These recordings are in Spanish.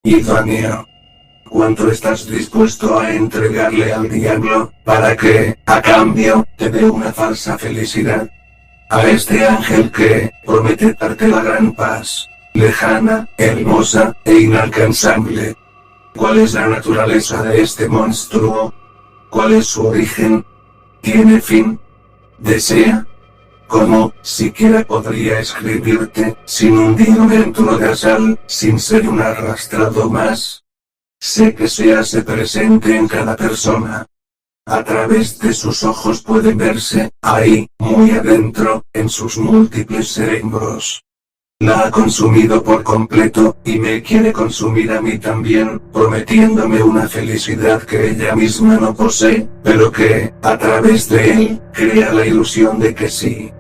Idóneo. ¿Cuánto estás dispuesto a entregarle al diablo para que, a cambio, te dé una falsa felicidad? A este ángel que promete darte la gran paz, lejana, hermosa e inalcanzable. ¿Cuál es la naturaleza de este monstruo? ¿Cuál es su origen? ¿Tiene fin? ¿Desea? ¿Cómo siquiera podría escribirte sin hundirme en tu lodazal, sin ser un arrastrado más? Sé que se hace presente en cada persona. A través de sus ojos puede verse, ahí, muy adentro, en sus múltiples cerebros. La ha consumido por completo, y me quiere consumir a mí también, prometiéndome una felicidad que ella misma no posee, pero que, a través de él, crea la ilusión de que sí.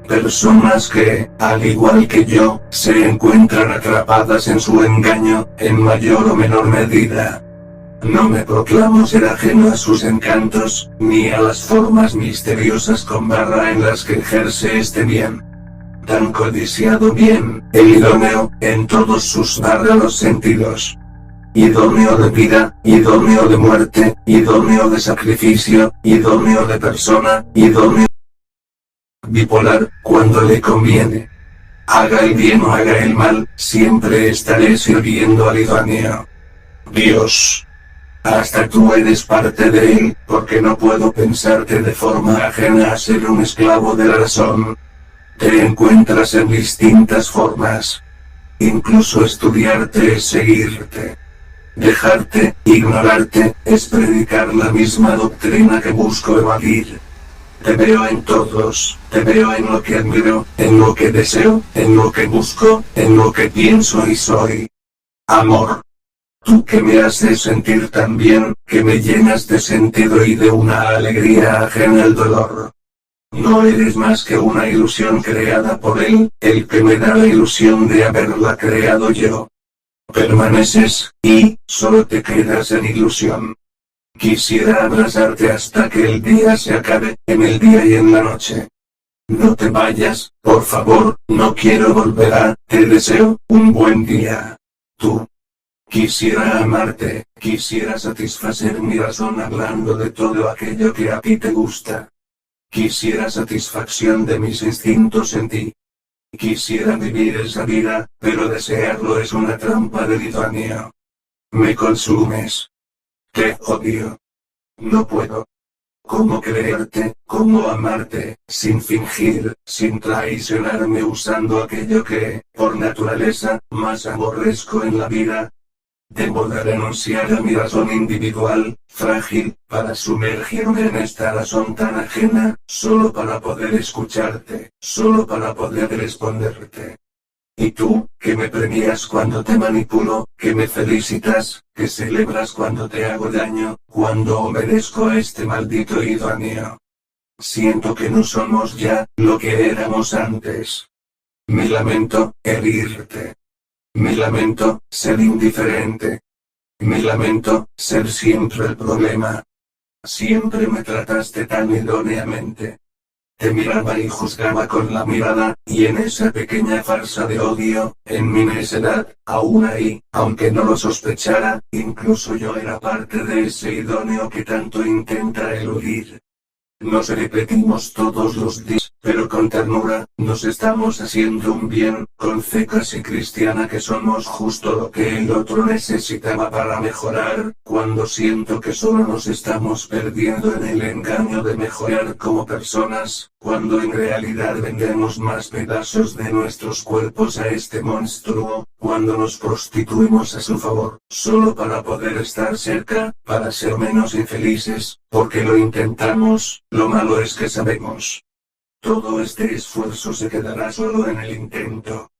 Personas que, al igual que yo, se encuentran atrapadas en su engaño, en mayor o menor medida. No me proclamo ser ajeno a sus encantos, ni a las formas misteriosas con barra en las que ejerce este bien. Tan codiciado bien, el idóneo, en todos sus bárbaros sentidos. Idóneo de vida, idóneo de muerte, idóneo de sacrificio, idóneo de persona, idóneo bipolar, cuando le conviene. Haga el bien o haga el mal, siempre estaré sirviendo al idóneo. Dios. Hasta tú eres parte de él, porque no puedo pensarte de forma ajena a ser un esclavo de la razón. Te encuentras en distintas formas. Incluso estudiarte es seguirte. Dejarte, ignorarte, es predicar la misma doctrina que busco evadir. Te veo en todos, te veo en lo que admiro, en lo que deseo, en lo que busco, en lo que pienso y soy. Amor. Tú que me haces sentir tan bien, que me llenas de sentido y de una alegría ajena al dolor. No eres más que una ilusión creada por él, el que me da la ilusión de haberla creado yo. Permaneces, y solo te quedas en ilusión. Quisiera abrazarte hasta que el día se acabe, en el día y en la noche. No te vayas, por favor, no quiero volver a, te deseo, un buen día. Tú. Quisiera amarte, quisiera satisfacer mi razón hablando de todo aquello que a ti te gusta. Quisiera satisfacción de mis instintos en ti. Quisiera vivir esa vida, pero desearlo es una trampa del idóneo. Me consumes. Te odio. No puedo. ¿Cómo creerte, cómo amarte, sin fingir, sin traicionarme usando aquello que, por naturaleza, más aborrezco en la vida? Debo de renunciar a mi razón individual, frágil, para sumergirme en esta razón tan ajena, solo para poder escucharte, solo para poder responderte. Y tú, que me premias cuando te manipulo, que me felicitas, que celebras cuando te hago daño, cuando obedezco a este maldito idóneo. Siento que no somos ya lo que éramos antes. Me lamento herirte. Me lamento ser indiferente. Me lamento ser siempre el problema. Siempre me trataste tan idóneamente. Te miraba y juzgaba con la mirada, y en esa pequeña farsa de odio, en mi necedad, aún ahí, aunque no lo sospechara, incluso yo era parte de ese idóneo que tanto intenta eludir. Nos repetimos todos los días, pero con ternura, nos estamos haciendo un bien, con fe casi cristiana que somos justo lo que el otro necesitaba para mejorar, cuando siento que solo nos estamos perdiendo en el engaño de mejorar como personas, cuando en realidad vendemos más pedazos de nuestros cuerpos a este monstruo, cuando nos prostituimos a su favor, solo para poder estar cerca, para ser menos infelices, porque lo intentamos, lo malo es que sabemos. Todo este esfuerzo se quedará solo en el intento.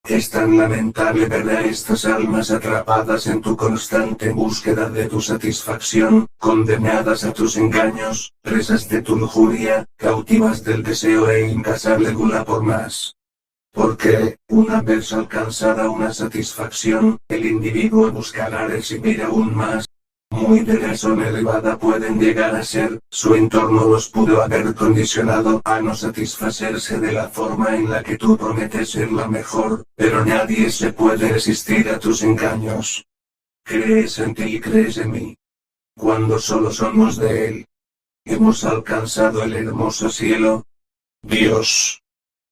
Es tan lamentable ver a estas almas atrapadas en tu constante búsqueda de tu satisfacción, condenadas a tus engaños, presas de tu lujuria, cautivas del deseo e incasable gula por más. Porque, una vez alcanzada una satisfacción, el individuo buscará recibir aún más. Muy de razón elevada pueden llegar a ser, su entorno los pudo haber condicionado a no satisfacerse de la forma en la que tú prometes ser la mejor, pero nadie se puede resistir a tus engaños. Crees en ti y crees en mí. Cuando solo somos de Él, hemos alcanzado el hermoso cielo. Dios.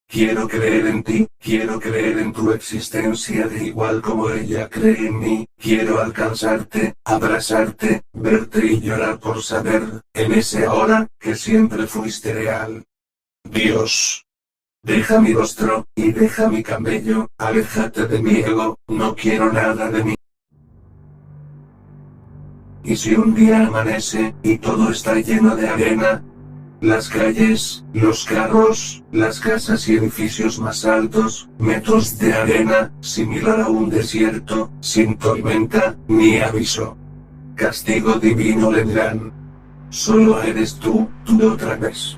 Quiero creer en ti, quiero creer en tu existencia de igual como ella cree en mí, quiero alcanzarte, abrazarte, verte y llorar por saber, en ese ahora, que siempre fuiste real. Dios. Deja mi rostro, y deja mi cabello, aléjate de mi ego, no quiero nada de mí. Y si un día amanece, y todo está lleno de arena, las calles, los carros, las casas y edificios más altos, metros de arena, similar a un desierto, sin tormenta, ni aviso. Castigo divino le dirán. Solo eres tú otra vez.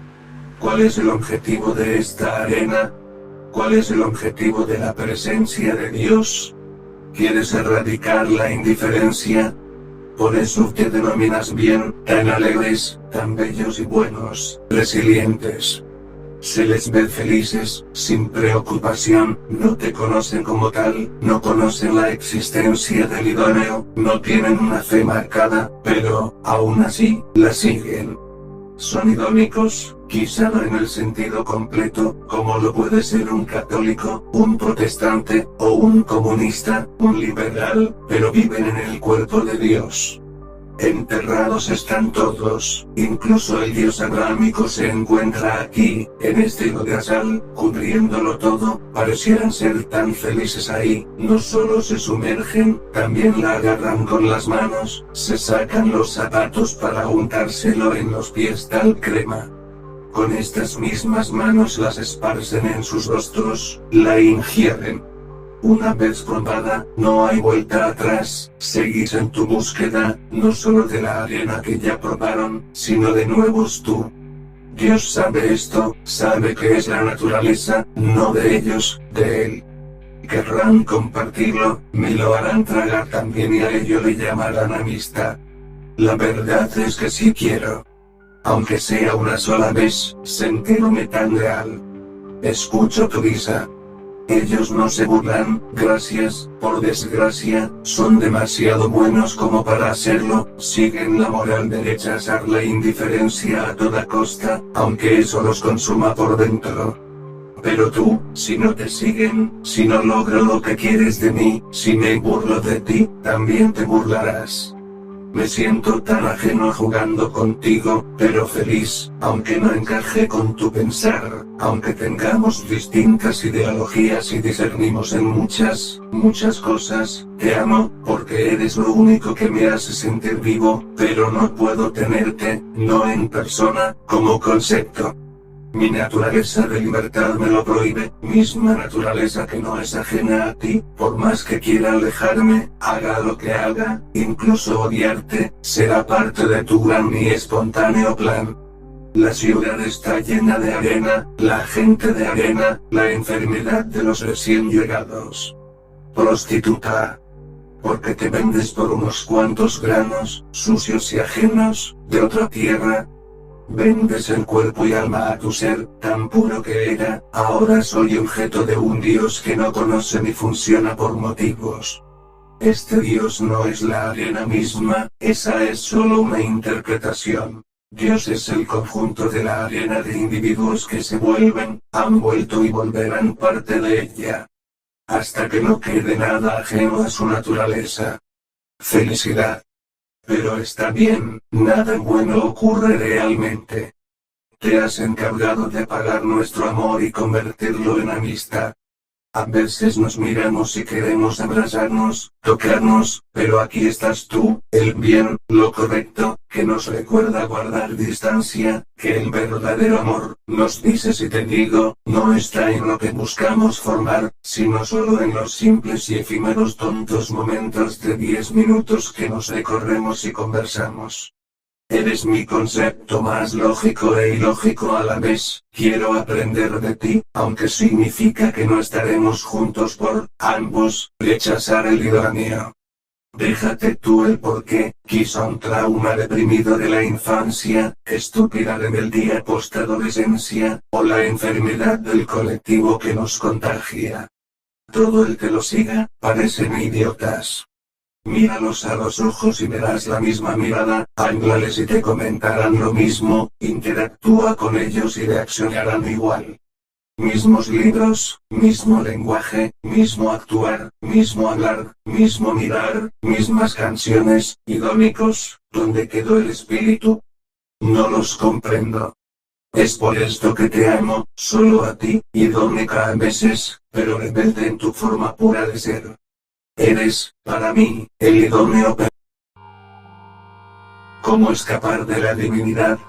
¿Cuál es el objetivo de esta arena? ¿Cuál es el objetivo de la presencia de Dios? ¿Quieres erradicar la indiferencia? Por eso te denominas bien, tan alegres, tan bellos y buenos, resilientes. Se les ve felices, sin preocupación, no te conocen como tal, no conocen la existencia del idóneo, no tienen una fe marcada, pero, aún así, la siguen. Son idónicos, quizá no en el sentido completo, como lo puede ser un católico, un protestante, o un comunista, un liberal, pero viven en el cuerpo de Dios. Enterrados están todos, incluso el dios abrámico se encuentra aquí, en este lodazal, cubriéndolo todo, parecieran ser tan felices ahí, no solo se sumergen, también la agarran con las manos, se sacan los zapatos para untárselo en los pies tal crema. Con estas mismas manos las esparcen en sus rostros, la ingieren. Una vez probada, no hay vuelta atrás, seguís en tu búsqueda, no solo de la arena que ya probaron, sino de nuevos tú. Dios sabe esto, sabe que es la naturaleza, no de ellos, de Él. Querrán compartirlo, me lo harán tragar también y a ello le llamarán amistad. La verdad es que sí quiero. Aunque sea una sola vez, sentirme tan real. Escucho tu risa. Ellos no se burlan, gracias, por desgracia, son demasiado buenos como para hacerlo, siguen la moral de rechazar la indiferencia a toda costa, aunque eso los consuma por dentro. Pero tú, si no te siguen, si no logro lo que quieres de mí, si me burlo de ti, también te burlarás. Me siento tan ajeno jugando contigo, pero feliz, aunque no encaje con tu pensar, aunque tengamos distintas ideologías y discernimos en muchas cosas, te amo, porque eres lo único que me hace sentir vivo, pero no puedo tenerte, no en persona, como concepto. Mi naturaleza de libertad me lo prohíbe, misma naturaleza que no es ajena a ti, por más que quiera alejarme, haga lo que haga, incluso odiarte, será parte de tu gran y espontáneo plan. La ciudad está llena de arena, la gente de arena, la enfermedad de los recién llegados. Prostituta. Porque te vendes por unos cuantos granos, sucios y ajenos, de otra tierra. Vendes el cuerpo y alma a tu ser, tan puro que era, ahora soy objeto de un Dios que no conoce ni funciona por motivos. Este Dios no es la arena misma, esa es solo una interpretación. Dios es el conjunto de la arena de individuos que se vuelven, han vuelto y volverán parte de ella. Hasta que no quede nada ajeno a su naturaleza. Felicidad. Pero está bien, nada bueno ocurre realmente. Te has encargado de pagar nuestro amor y convertirlo en amistad. A veces nos miramos y queremos abrazarnos, tocarnos, pero aquí estás tú, el bien, lo correcto, que nos recuerda guardar distancia, que el verdadero amor, nos dice si te digo, no está en lo que buscamos formar, sino solo en los simples y efímeros tontos momentos de 10 minutos que nos recorremos y conversamos. Eres mi concepto más lógico e ilógico a la vez, quiero aprender de ti, aunque significa que no estaremos juntos por, ambos, rechazar el idóneo. Déjate tú el porqué, quizá un trauma reprimido de la infancia, estúpida rebeldía postadolescencia, o la enfermedad del colectivo que nos contagia. Todo el que lo siga, parecen idiotas. Míralos a los ojos y verás la misma mirada, háblales y te comentarán lo mismo, interactúa con ellos y reaccionarán igual. Mismos libros, mismo lenguaje, mismo actuar, mismo hablar, mismo mirar, mismas canciones, idónicos, ¿dónde quedó el espíritu? No los comprendo. Es por esto que te amo, solo a ti, idónica a veces, pero rebelde en tu forma pura de ser. Eres, para mí, el idóneo. ¿Cómo escapar de la divinidad?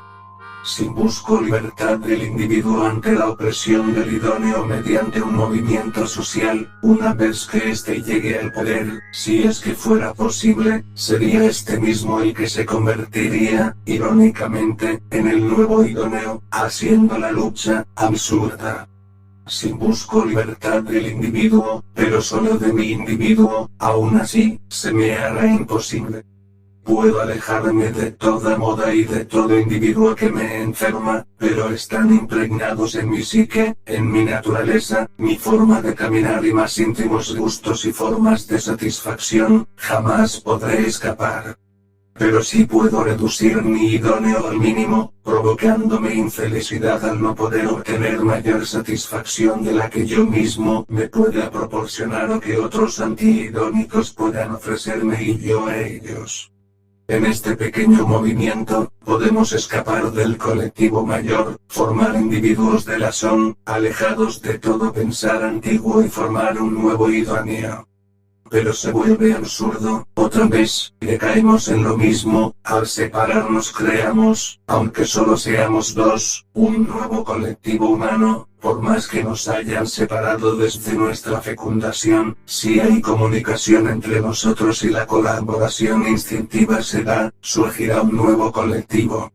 Si busco libertad del individuo ante la opresión del idóneo mediante un movimiento social, una vez que éste llegue al poder, si es que fuera posible, sería este mismo el que se convertiría, irónicamente, en el nuevo idóneo, haciendo la lucha absurda. Si busco libertad del individuo, pero solo de mi individuo, aún así, se me hará imposible. Puedo alejarme de toda moda y de todo individuo que me enferma, pero están impregnados en mi psique, en mi naturaleza, mi forma de caminar y más íntimos gustos y formas de satisfacción, jamás podré escapar. Pero sí puedo reducir mi idóneo al mínimo, provocándome infelicidad al no poder obtener mayor satisfacción de la que yo mismo me pueda proporcionar o que otros antiidónicos puedan ofrecerme y yo a ellos. En este pequeño movimiento, podemos escapar del colectivo mayor, formar individuos de la son, alejados de todo pensar antiguo y formar un nuevo idóneo. Pero se vuelve absurdo, otra vez, caemos en lo mismo, al separarnos creamos, aunque solo seamos dos, un nuevo colectivo humano, por más que nos hayan separado desde nuestra fecundación, si hay comunicación entre nosotros y la colaboración instintiva se da, surgirá un nuevo colectivo.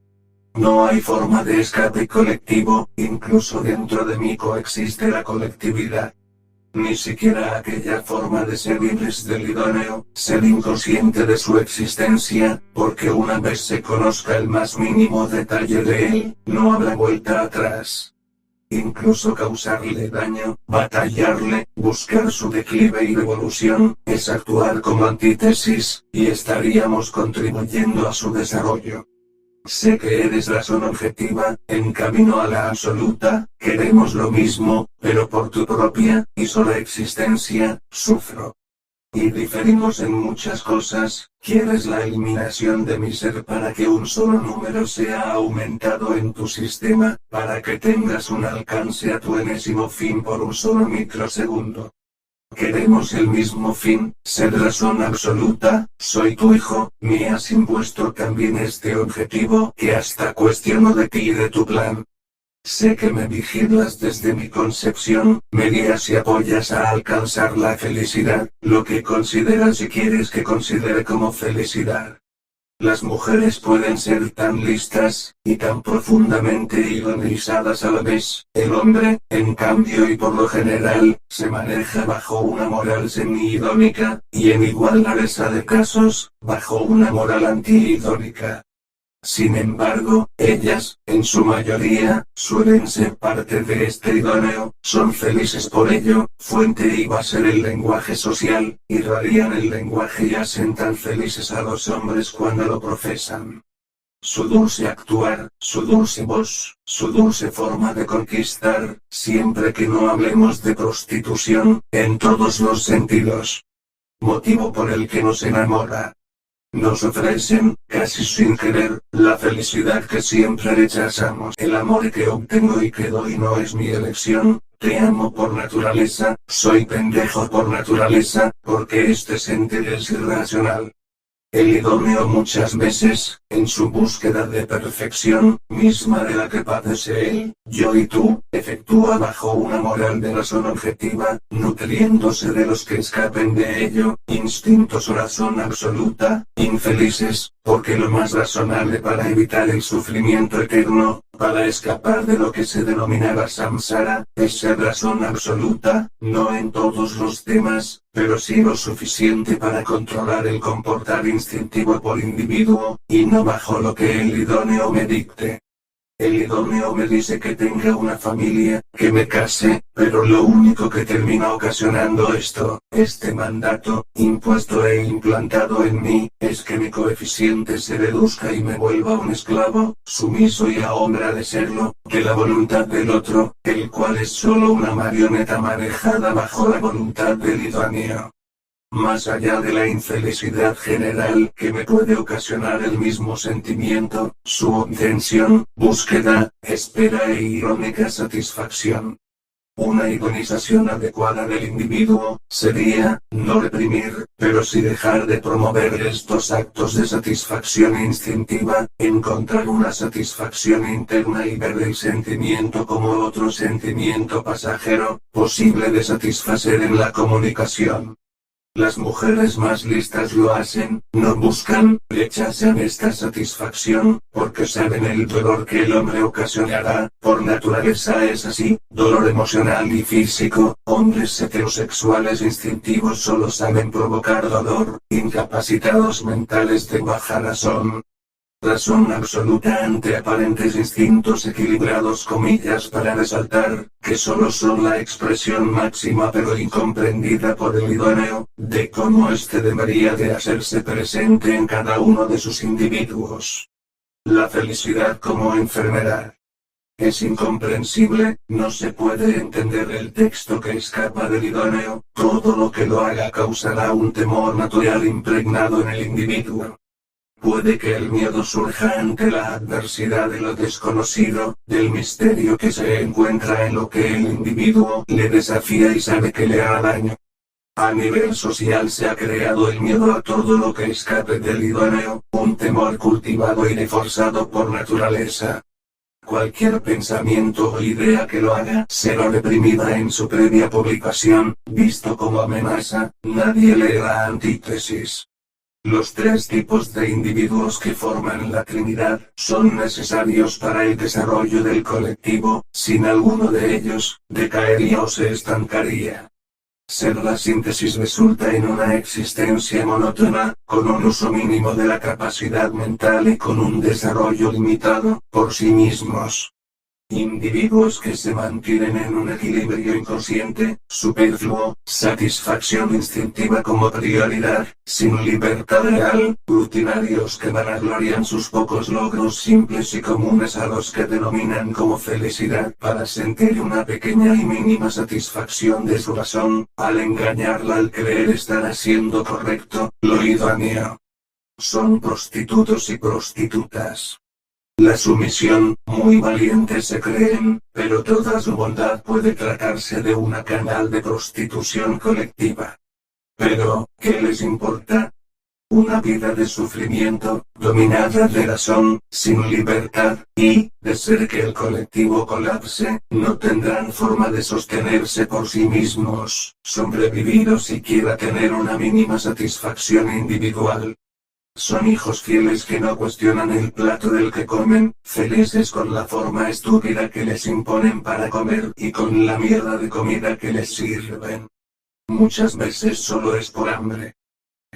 No hay forma de escape colectivo, incluso dentro de mí coexiste la colectividad. Ni siquiera aquella forma de ser libres del idóneo, ser inconsciente de su existencia, porque una vez se conozca el más mínimo detalle de él, no habrá vuelta atrás. Incluso causarle daño, batallarle, buscar su declive y revolución, es actuar como antítesis, y estaríamos contribuyendo a su desarrollo. Sé que eres razón objetiva, en camino a la absoluta, queremos lo mismo, pero por tu propia y sola existencia, sufro. Y diferimos en muchas cosas, quieres la eliminación de mi ser para que un solo número sea aumentado en tu sistema, para que tengas un alcance a tu enésimo fin por un solo microsegundo. Queremos el mismo fin, ser razón absoluta, soy tu hijo, me has impuesto también este objetivo que hasta cuestiono de ti y de tu plan. Sé que me vigilas desde mi concepción, me guías y apoyas a alcanzar la felicidad, lo que consideras y quieres que considere como felicidad. Las mujeres pueden ser tan listas, y tan profundamente idonizadas a la vez. El hombre, en cambio y por lo general, se maneja bajo una moral semi-idónica, y en igual rareza de casos, bajo una moral anti-idónica. Sin embargo, ellas, en su mayoría, suelen ser parte de este idóneo, son felices por ello, fuente y base del lenguaje social, irradian el lenguaje y hacen tan felices a los hombres cuando lo profesan. Su dulce actuar, su dulce voz, su dulce forma de conquistar, siempre que no hablemos de prostitución, en todos los sentidos. Motivo por el que nos enamora. Nos ofrecen, casi sin querer, la felicidad que siempre rechazamos. El amor que obtengo y que doy no es mi elección, te amo por naturaleza, soy pendejo por naturaleza, porque este sentir es irracional. El idóneo muchas veces, en su búsqueda de perfección, misma de la que padece él, yo y tú, efectúa bajo una moral de razón objetiva, nutriéndose de los que escapen de ello, instintos o razón absoluta, infelices, porque lo más razonable para evitar el sufrimiento eterno, para escapar de lo que se denominaba samsara, es ser razón absoluta, no en todos los temas, pero sí lo suficiente para controlar el comportar instintivo por individuo, y no bajo lo que el idóneo me dicte. El idóneo me dice que tenga una familia, que me case, pero lo único que termina ocasionando este mandato, impuesto e implantado en mí, es que mi coeficiente se reduzca y me vuelva un esclavo, sumiso y a honra de serlo, de la voluntad del otro, el cual es solo una marioneta manejada bajo la voluntad del idóneo. Más allá de la infelicidad general que me puede ocasionar el mismo sentimiento, su obtención, búsqueda, espera e irónica satisfacción. Una idonización adecuada del individuo sería, no reprimir, pero sí dejar de promover estos actos de satisfacción instintiva, encontrar una satisfacción interna y ver el sentimiento como otro sentimiento pasajero, posible de satisfacer en la comunicación. Las mujeres más listas lo hacen, no buscan, rechazan esta satisfacción, porque saben el dolor que el hombre ocasionará, por naturaleza es así, dolor emocional y físico, hombres heterosexuales instintivos solo saben provocar dolor, incapacitados mentales de baja razón. Razón absoluta ante aparentes instintos equilibrados comillas para resaltar, que solo son la expresión máxima pero incomprendida por el idóneo, de cómo éste debería de hacerse presente en cada uno de sus individuos. La felicidad como enfermedad. Es incomprensible, no se puede entender el texto que escapa del idóneo, todo lo que lo haga causará un temor natural impregnado en el individuo. Puede que el miedo surja ante la adversidad de lo desconocido, del misterio que se encuentra en lo que el individuo le desafía y sabe que le hará daño. A nivel social se ha creado el miedo a todo lo que escape del idóneo, un temor cultivado y reforzado por naturaleza. Cualquier pensamiento o idea que lo haga será reprimida en su previa publicación, visto como amenaza, nadie lee la antítesis. Los tres tipos de individuos que forman la Trinidad son necesarios para el desarrollo del colectivo, sin alguno de ellos, decaería o se estancaría. Ser la síntesis resulta en una existencia monótona, con un uso mínimo de la capacidad mental y con un desarrollo limitado, por sí mismos. Individuos que se mantienen en un equilibrio inconsciente, superfluo, satisfacción instintiva como prioridad, sin libertad real, rutinarios que vanaglorian sus pocos logros simples y comunes a los que denominan como felicidad para sentir una pequeña y mínima satisfacción de su razón, al engañarla al creer estar haciendo correcto, lo idóneo. Son prostitutos y prostitutas. La sumisión, muy valientes se creen, pero toda su bondad puede tratarse de una canal de prostitución colectiva. Pero, ¿qué les importa? Una vida de sufrimiento, dominada de razón, sin libertad, y, de ser que el colectivo colapse, no tendrán forma de sostenerse por sí mismos, sobrevivir o siquiera tener una mínima satisfacción individual. Son hijos fieles que no cuestionan el plato del que comen, felices con la forma estúpida que les imponen para comer y con la mierda de comida que les sirven. Muchas veces solo es por hambre.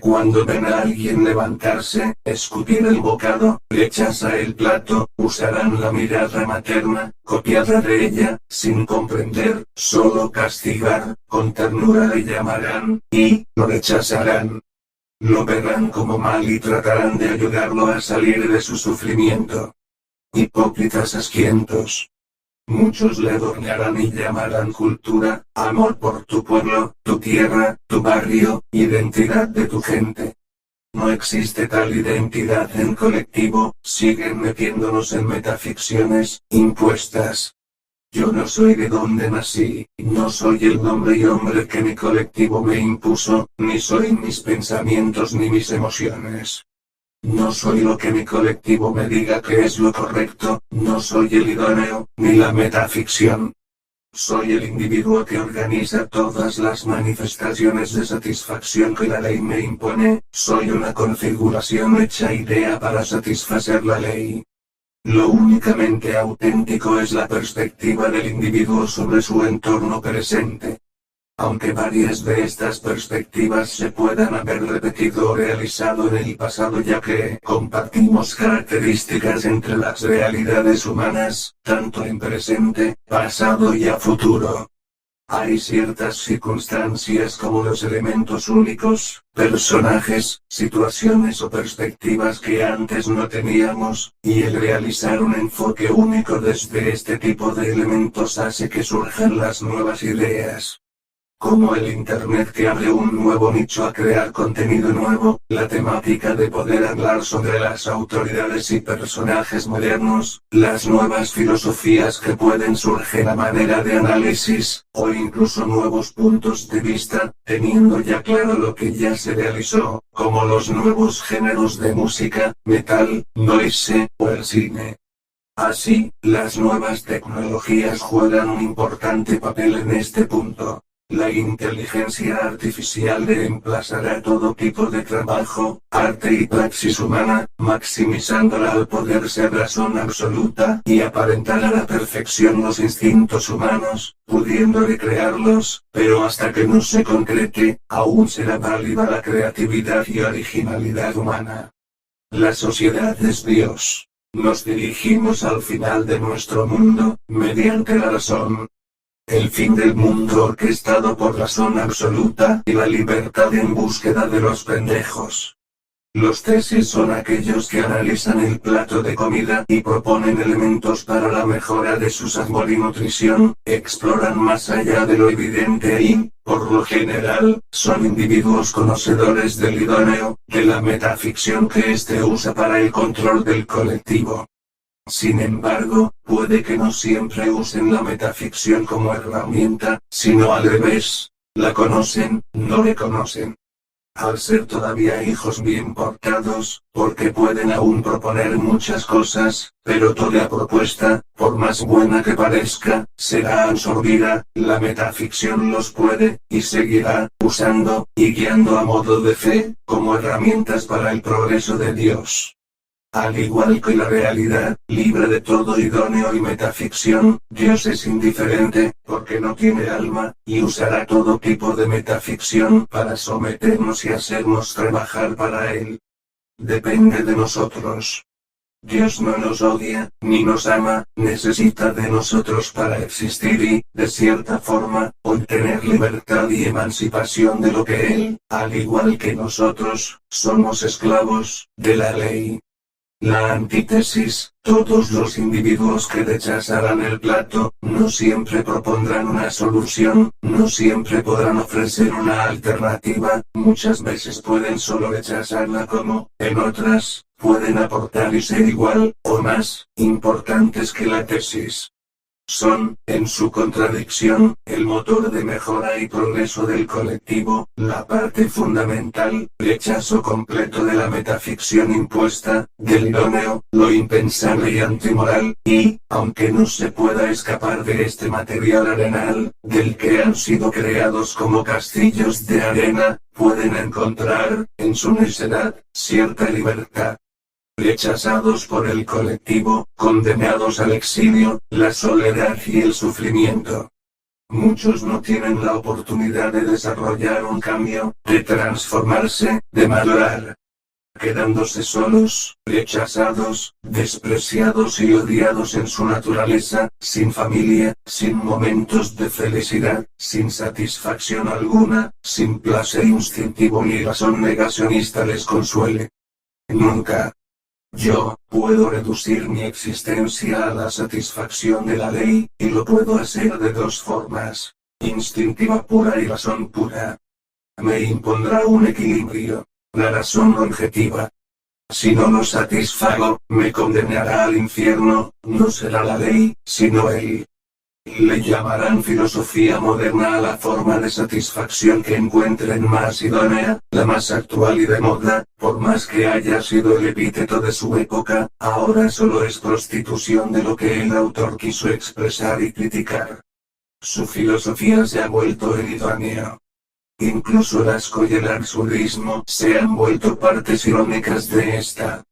Cuando ven a alguien levantarse, escupir el bocado, rechaza el plato, usarán la mirada materna, copiada de ella, sin comprender, solo castigar, con ternura le llamarán, y lo rechazarán. Lo verán como mal y tratarán de ayudarlo a salir de su sufrimiento. Hipócritas asquientos. Muchos le adornarán y llamarán cultura, amor por tu pueblo, tu tierra, tu barrio, identidad de tu gente. No existe tal identidad en colectivo, siguen metiéndonos en metaficciones, impuestas. Yo no soy de donde nací, no soy el nombre y hombre que mi colectivo me impuso, ni soy mis pensamientos ni mis emociones. No soy lo que mi colectivo me diga que es lo correcto, no soy el idóneo, ni la metaficción. Soy el individuo que organiza todas las manifestaciones de satisfacción que la ley me impone, soy una configuración hecha idea para satisfacer la ley. Lo únicamente auténtico es la perspectiva del individuo sobre su entorno presente. Aunque varias de estas perspectivas se puedan haber repetido o realizado en el pasado, ya que compartimos características entre las realidades humanas, tanto en presente, pasado y a futuro. Hay ciertas circunstancias como los elementos únicos, personajes, situaciones o perspectivas que antes no teníamos, y el realizar un enfoque único desde este tipo de elementos hace que surjan las nuevas ideas. Como el Internet que abre un nuevo nicho a crear contenido nuevo, la temática de poder hablar sobre las autoridades y personajes modernos, las nuevas filosofías que pueden surgir a manera de análisis, o incluso nuevos puntos de vista, teniendo ya claro lo que ya se realizó, como los nuevos géneros de música, metal, noise, o el cine. Así, las nuevas tecnologías juegan un importante papel en este punto. La inteligencia artificial reemplazará todo tipo de trabajo, arte y praxis humana, maximizándola al poder ser razón absoluta y aparentar a la perfección los instintos humanos, pudiendo recrearlos, pero hasta que no se concrete, aún será válida la creatividad y originalidad humana. La sociedad es Dios. Nos dirigimos al final de nuestro mundo, mediante la razón. El fin del mundo orquestado por razón absoluta y la libertad en búsqueda de los pendejos. Los tesis son aquellos que analizan el plato de comida y proponen elementos para la mejora de su sabor y nutrición, exploran más allá de lo evidente y, por lo general, son individuos conocedores del idóneo, de la metaficción que éste usa para el control del colectivo. Sin embargo, puede que no siempre usen la metaficción como herramienta, sino al revés. La conocen, no le conocen. Al ser todavía hijos bien portados, porque pueden aún proponer muchas cosas, pero toda propuesta, por más buena que parezca, será absorbida, la metaficción los puede, y seguirá, usando, y guiando a modo de fe, como herramientas para el progreso de Dios. Al igual que la realidad, libre de todo idóneo y metaficción, Dios es indiferente, porque no tiene alma, y usará todo tipo de metaficción para someternos y hacernos trabajar para Él. Depende de nosotros. Dios no nos odia, ni nos ama, necesita de nosotros para existir y, de cierta forma, obtener libertad y emancipación de lo que Él, al igual que nosotros, somos esclavos, de la ley. La antítesis, todos los individuos que rechazarán el plato, no siempre propondrán una solución, no siempre podrán ofrecer una alternativa, muchas veces pueden solo rechazarla como, en otras, pueden aportar y ser igual, o más, importantes que la tesis. Son, en su contradicción, el motor de mejora y progreso del colectivo, la parte fundamental, rechazo completo de la metaficción impuesta, del idóneo, lo impensable y antimoral, y, aunque no se pueda escapar de este material arenal, del que han sido creados como castillos de arena, pueden encontrar, en su necedad, cierta libertad. Rechazados por el colectivo, condenados al exilio, la soledad y el sufrimiento. Muchos no tienen la oportunidad de desarrollar un cambio, de transformarse, de madurar. Quedándose solos, rechazados, despreciados y odiados en su naturaleza, sin familia, sin momentos de felicidad, sin satisfacción alguna, sin placer instintivo ni razón negacionista les consuele. Nunca. Yo, puedo reducir mi existencia a la satisfacción de la ley, y lo puedo hacer de dos formas. Instintiva pura y razón pura. Me impondrá un equilibrio. La razón objetiva. Si no lo satisfago, me condenará al infierno, no será la ley, sino él. Le llamarán filosofía moderna a la forma de satisfacción que encuentren más idónea, la más actual y de moda, por más que haya sido el epíteto de su época, ahora solo es prostitución de lo que el autor quiso expresar y criticar. Su filosofía se ha vuelto el idóneo. Incluso el asco y el absurdismo se han vuelto partes irónicas de esta.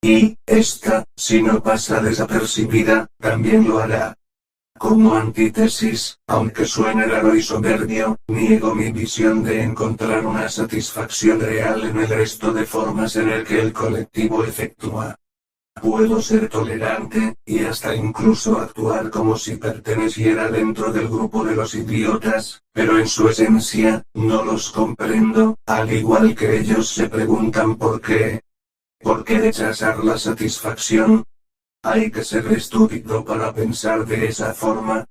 Y, esta, si no pasa desapercibida, también lo hará. Como antítesis, aunque suene raro y soberbio, niego mi visión de encontrar una satisfacción real en el resto de formas en el que el colectivo efectúa. Puedo ser tolerante, y hasta incluso actuar como si perteneciera dentro del grupo de los idiotas, pero en su esencia, no los comprendo, al igual que ellos se preguntan por qué. ¿Por qué rechazar la satisfacción? Hay que ser estúpido para pensar de esa forma.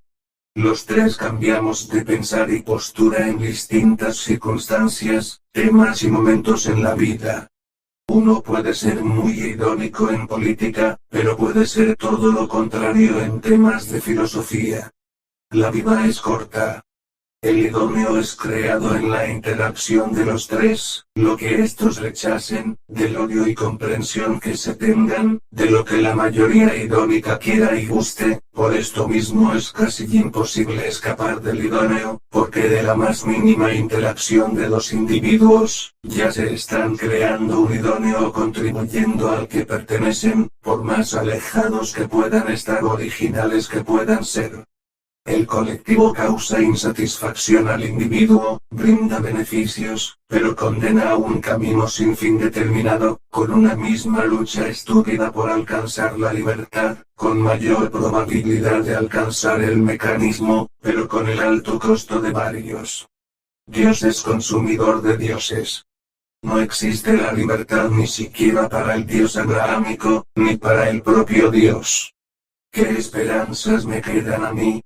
Los tres cambiamos de pensar y postura en distintas circunstancias, temas y momentos en la vida. Uno puede ser muy irónico en política, pero puede ser todo lo contrario en temas de filosofía. La vida es corta. El idóneo es creado en la interacción de los tres, lo que estos rechacen, del odio y comprensión que se tengan, de lo que la mayoría idónica quiera y guste. Por esto mismo es casi imposible escapar del idóneo, porque de la más mínima interacción de los individuos, ya se están creando un idóneo o contribuyendo al que pertenecen, por más alejados que puedan estar, originales que puedan ser. El colectivo causa insatisfacción al individuo, brinda beneficios, pero condena a un camino sin fin determinado, con una misma lucha estúpida por alcanzar la libertad, con mayor probabilidad de alcanzar el mecanismo, pero con el alto costo de varios. Dios es consumidor de dioses. No existe la libertad ni siquiera para el Dios abrahámico, ni para el propio Dios. ¿Qué esperanzas me quedan a mí?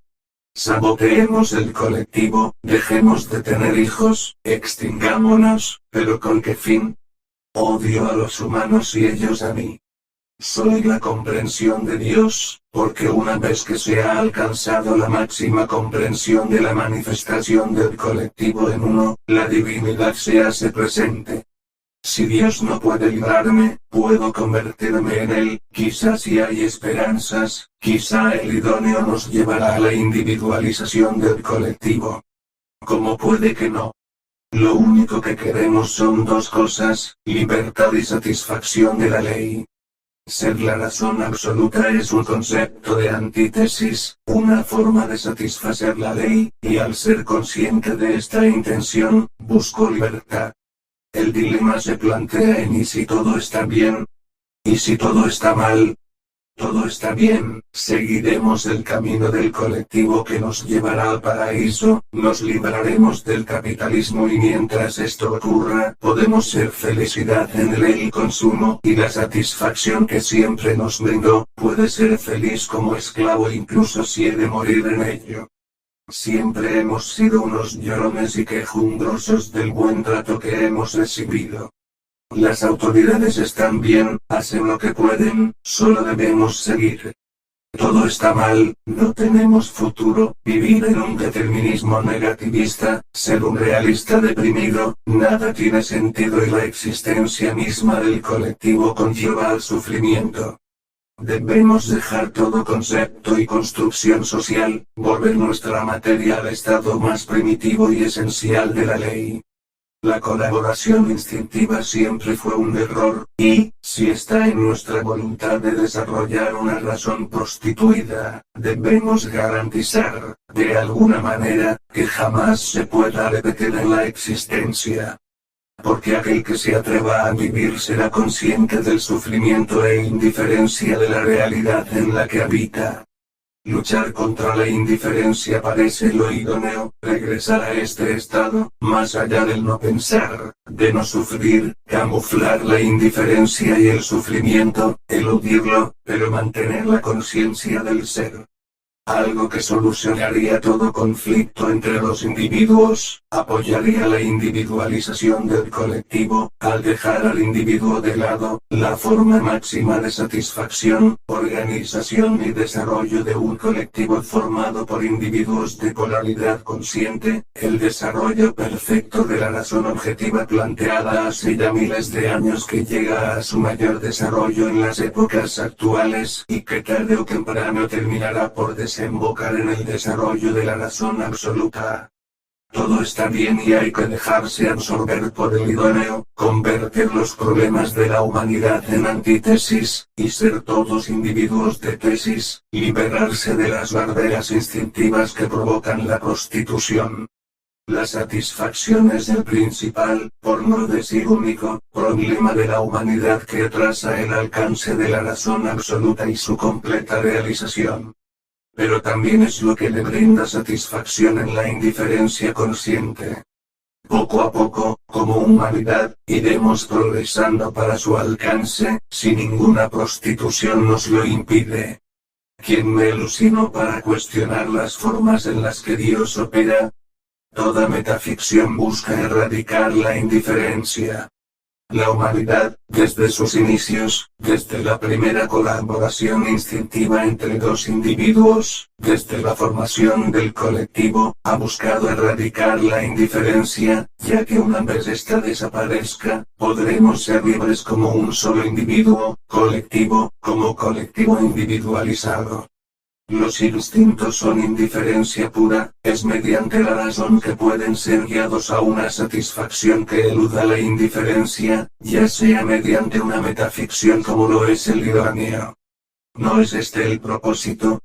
Saboteemos el colectivo, dejemos de tener hijos, extingámonos, pero ¿con qué fin? Odio a los humanos y ellos a mí. Soy la comprensión de Dios, porque una vez que se ha alcanzado la máxima comprensión de la manifestación del colectivo en uno, la divinidad se hace presente. Si Dios no puede librarme, puedo convertirme en Él, quizás si hay esperanzas, quizá el idóneo nos llevará a la individualización del colectivo. Como puede que no. Lo único que queremos son dos cosas, libertad y satisfacción de la ley. Ser la razón absoluta es un concepto de antítesis, una forma de satisfacer la ley, y al ser consciente de esta intención, busco libertad. El dilema se plantea en ¿y si todo está bien? ¿Y si todo está mal? Todo está bien, seguiremos el camino del colectivo que nos llevará al paraíso, nos libraremos del capitalismo y mientras esto ocurra, podemos ser felicidad en el consumo y la satisfacción que siempre nos brindó, puede ser feliz como esclavo incluso si he de morir en ello. Siempre hemos sido unos llorones y quejumbrosos del buen trato que hemos recibido. Las autoridades están bien, hacen lo que pueden, solo debemos seguir. Todo está mal, no tenemos futuro, vivir en un determinismo negativista, ser un realista deprimido, nada tiene sentido y la existencia misma del colectivo conlleva al sufrimiento. Debemos dejar todo concepto y construcción social, volver nuestra materia al estado más primitivo y esencial de la ley. La colaboración instintiva siempre fue un error, y, si está en nuestra voluntad de desarrollar una razón prostituida, debemos garantizar, de alguna manera, que jamás se pueda repetir en la existencia. Porque aquel que se atreva a vivir será consciente del sufrimiento e indiferencia de la realidad en la que habita. Luchar contra la indiferencia parece lo idóneo, regresar a este estado, más allá del no pensar, de no sufrir, camuflar la indiferencia y el sufrimiento, eludirlo, pero mantener la conciencia del ser. Algo que solucionaría todo conflicto entre los individuos, apoyaría la individualización del colectivo, al dejar al individuo de lado, la forma máxima de satisfacción, organización y desarrollo de un colectivo formado por individuos de polaridad consciente, el desarrollo perfecto de la razón objetiva planteada hace ya miles de años que llega a su mayor desarrollo en las épocas actuales, y que tarde o temprano terminará por desembocar en el desarrollo de la razón absoluta. Todo está bien y hay que dejarse absorber por el idóneo, convertir los problemas de la humanidad en antítesis, y ser todos individuos de tesis, liberarse de las barreras instintivas que provocan la prostitución. La satisfacción es el principal, por no decir único, problema de la humanidad que atrasa el alcance de la razón absoluta y su completa realización. Pero también es lo que le brinda satisfacción en la indiferencia consciente. Poco a poco, como humanidad, iremos progresando para su alcance, si ninguna prostitución nos lo impide. ¿Quién me alucinó para cuestionar las formas en las que Dios opera? Toda metaficción busca erradicar la indiferencia. La humanidad, desde sus inicios, desde la primera colaboración instintiva entre dos individuos, desde la formación del colectivo, ha buscado erradicar la indiferencia, ya que una vez esta desaparezca, podremos ser libres como un solo individuo, como colectivo individualizado. Los instintos son indiferencia pura, es mediante la razón que pueden ser guiados a una satisfacción que eluda la indiferencia, ya sea mediante una metaficción como lo es el idóneo. ¿No es este el propósito?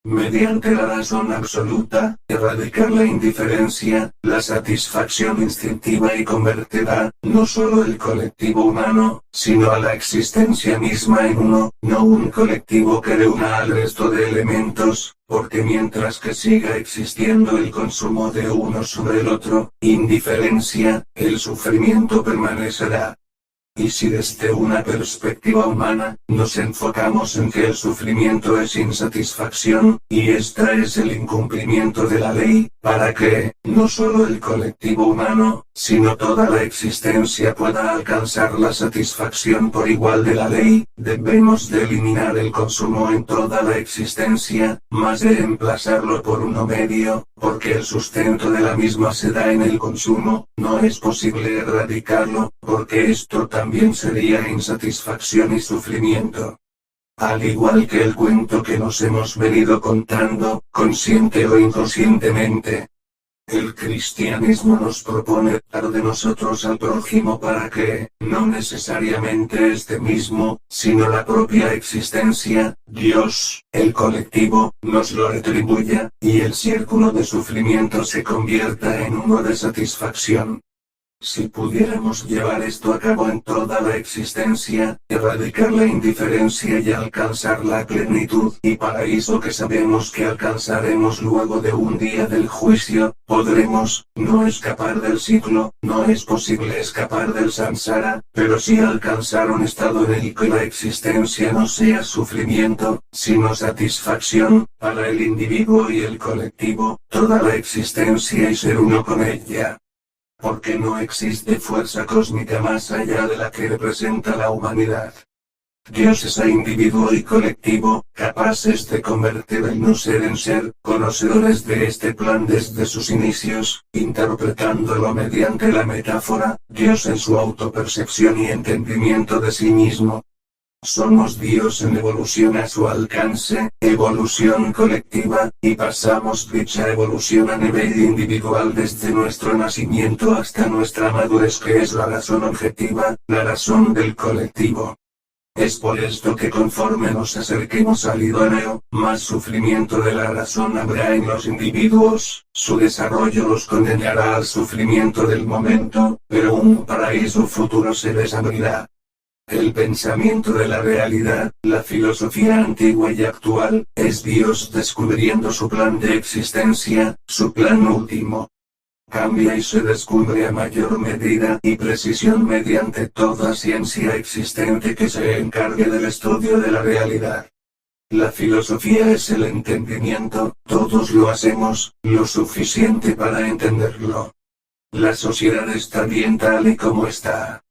Mediante la razón absoluta, erradicar la indiferencia, la satisfacción instintiva y convertirá, no solo el colectivo humano, sino a la existencia misma en uno, no un colectivo que reúna al resto de elementos, porque mientras que siga existiendo el consumo de uno sobre el otro, indiferencia, el sufrimiento permanecerá. Y si desde una perspectiva humana, nos enfocamos en que el sufrimiento es insatisfacción, y esta es el incumplimiento de la ley, para que, no solo el colectivo humano, sino toda la existencia pueda alcanzar la satisfacción por igual de la ley, debemos de eliminar el consumo en toda la existencia, más de reemplazarlo por uno medio, porque el sustento de la misma se da en el consumo, no es posible erradicarlo, porque esto también sería insatisfacción y sufrimiento. Al igual que el cuento que nos hemos venido contando, consciente o inconscientemente. El cristianismo nos propone dar de nosotros al prójimo para que, no necesariamente este mismo, sino la propia existencia, Dios, el colectivo, nos lo retribuya, y el círculo de sufrimiento se convierta en uno de satisfacción. Si pudiéramos llevar esto a cabo en toda la existencia, erradicar la indiferencia y alcanzar la plenitud y paraíso que sabemos que alcanzaremos luego de un día del juicio, podremos, no escapar del ciclo, no es posible escapar del samsara, pero sí alcanzar un estado en el que la existencia no sea sufrimiento, sino satisfacción, para el individuo y el colectivo, toda la existencia y ser uno con ella. Porque no existe fuerza cósmica más allá de la que representa la humanidad. Dios es a individuo y colectivo, capaces de convertir el no ser en ser, conocedores de este plan desde sus inicios, interpretándolo mediante la metáfora, Dios en su autopercepción y entendimiento de sí mismo. Somos Dios en evolución a su alcance, evolución colectiva, y pasamos dicha evolución a nivel individual desde nuestro nacimiento hasta nuestra madurez, que es la razón objetiva, la razón del colectivo. Es por esto que conforme nos acerquemos al idóneo, más sufrimiento de la razón habrá en los individuos, su desarrollo los condenará al sufrimiento del momento, pero un paraíso futuro se les abrirá. El pensamiento de la realidad, la filosofía antigua y actual, es Dios descubriendo su plan de existencia, su plan último. Cambia y se descubre a mayor medida y precisión mediante toda ciencia existente que se encargue del estudio de la realidad. La filosofía es el entendimiento, todos lo hacemos, lo suficiente para entenderlo. La sociedad está bien tal y como está.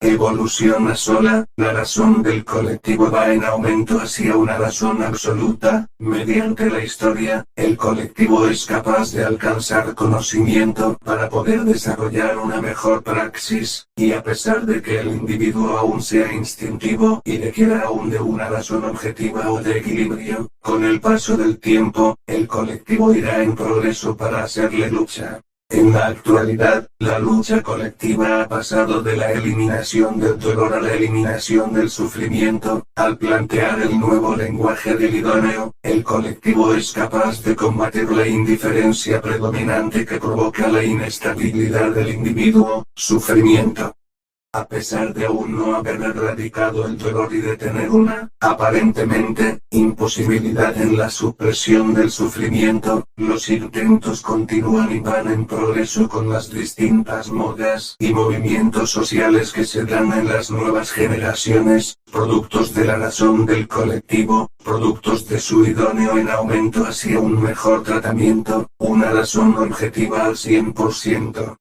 Evoluciona sola, la razón del colectivo va en aumento hacia una razón absoluta, mediante la historia, el colectivo es capaz de alcanzar conocimiento para poder desarrollar una mejor praxis, y a pesar de que el individuo aún sea instintivo y requiera aún de una razón objetiva o de equilibrio, con el paso del tiempo, el colectivo irá en progreso para hacerle lucha. En la actualidad, la lucha colectiva ha pasado de la eliminación del dolor a la eliminación del sufrimiento. Al plantear el nuevo lenguaje del idóneo, el colectivo es capaz de combatir la indiferencia predominante que provoca la inestabilidad del individuo, sufrimiento. A pesar de aún no haber erradicado el dolor y de tener una, aparentemente, imposibilidad en la supresión del sufrimiento, los intentos continúan y van en progreso con las distintas modas y movimientos sociales que se dan en las nuevas generaciones, productos de la razón del colectivo, productos de su idóneo en aumento hacia un mejor tratamiento, una razón objetiva al 100%.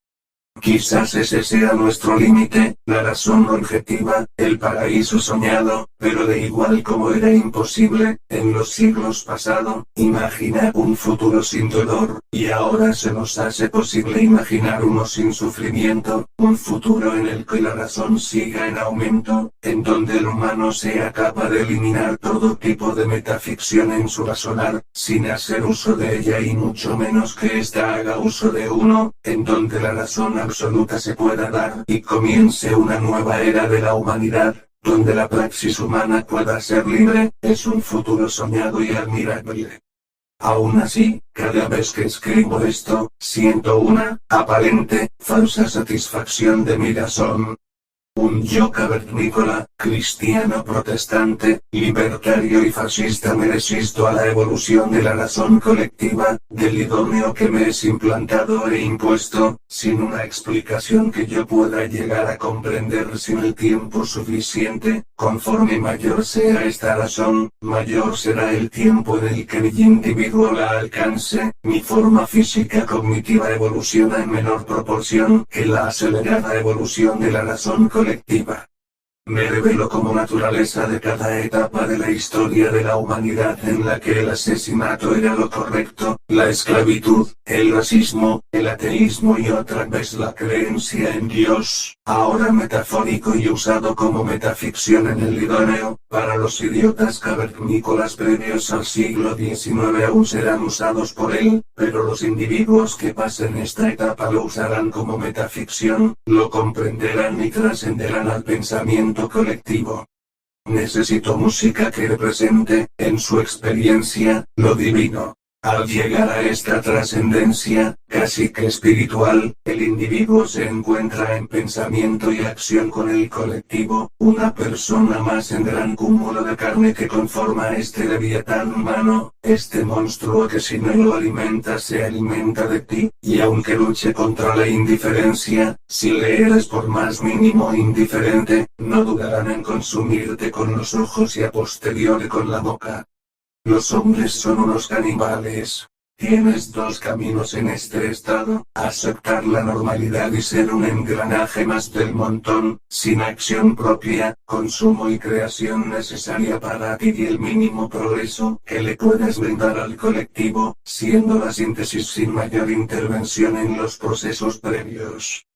Quizás ese sea nuestro límite, la razón objetiva, el paraíso soñado, pero de igual como era imposible, en los siglos pasados, imaginar un futuro sin dolor, y ahora se nos hace posible imaginar uno sin sufrimiento, un futuro en el que la razón siga en aumento, en donde el humano sea capaz de eliminar todo tipo de metaficción en su razonar, sin hacer uso de ella y mucho menos que ésta haga uso de uno, en donde la razón absoluta se pueda dar y comience una nueva era de la humanidad, donde la praxis humana pueda ser libre, es un futuro soñado y admirable. Aún así, cada vez que escribo esto, siento una, aparente, falsa satisfacción de mi razón. Un yo cavernícola, cristiano protestante, libertario y fascista me resisto a la evolución de la razón colectiva, del idóneo que me es implantado e impuesto, sin una explicación que yo pueda llegar a comprender sin el tiempo suficiente. Conforme mayor sea esta razón, mayor será el tiempo en el que mi individuo la alcance, mi forma física cognitiva evoluciona en menor proporción que la acelerada evolución de la razón colectiva. Me revelo como naturaleza de cada etapa de la historia de la humanidad en la que el asesinato era lo correcto, la esclavitud, el racismo, el ateísmo y otra vez la creencia en Dios, ahora metafórico y usado como metaficción en el idóneo, para los idiotas cavernícolas previos al siglo XIX aún serán usados por él, pero los individuos que pasen esta etapa lo usarán como metaficción, lo comprenderán y trascenderán al pensamiento colectivo. Necesito música que represente, en su experiencia, lo divino. Al llegar a esta trascendencia, casi que espiritual, el individuo se encuentra en pensamiento y acción con el colectivo, una persona más en gran cúmulo de carne que conforma este leviatán humano, este monstruo que si no lo alimenta se alimenta de ti, y aunque luche contra la indiferencia, si le eres por más mínimo indiferente, no dudarán en consumirte con los ojos y a posteriori con la boca. Los hombres son unos caníbales. Tienes dos caminos en este estado, aceptar la normalidad y ser un engranaje más del montón, sin acción propia, consumo y creación necesaria para ti y el mínimo progreso que le puedes brindar al colectivo, siendo la síntesis sin mayor intervención en los procesos previos.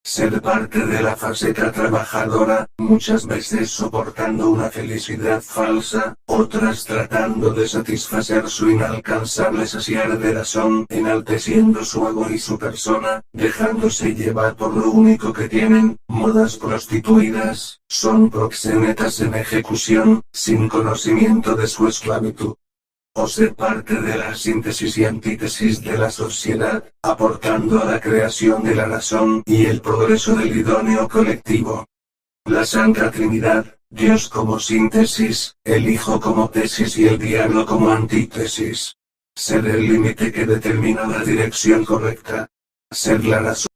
Ser parte de la faceta trabajadora, muchas veces soportando una felicidad falsa, otras tratando de satisfacer su inalcanzable saciar de razón, enalteciendo su ego y su persona, dejándose llevar por lo único que tienen, modas prostituidas, son proxenetas en ejecución, sin conocimiento de su esclavitud. O ser parte de la síntesis y antítesis de la sociedad, aportando a la creación de la razón y el progreso del idóneo colectivo. La Santa Trinidad, Dios como síntesis, el Hijo como tesis y el diablo como antítesis. Ser el límite que determina la dirección correcta. Ser la razón.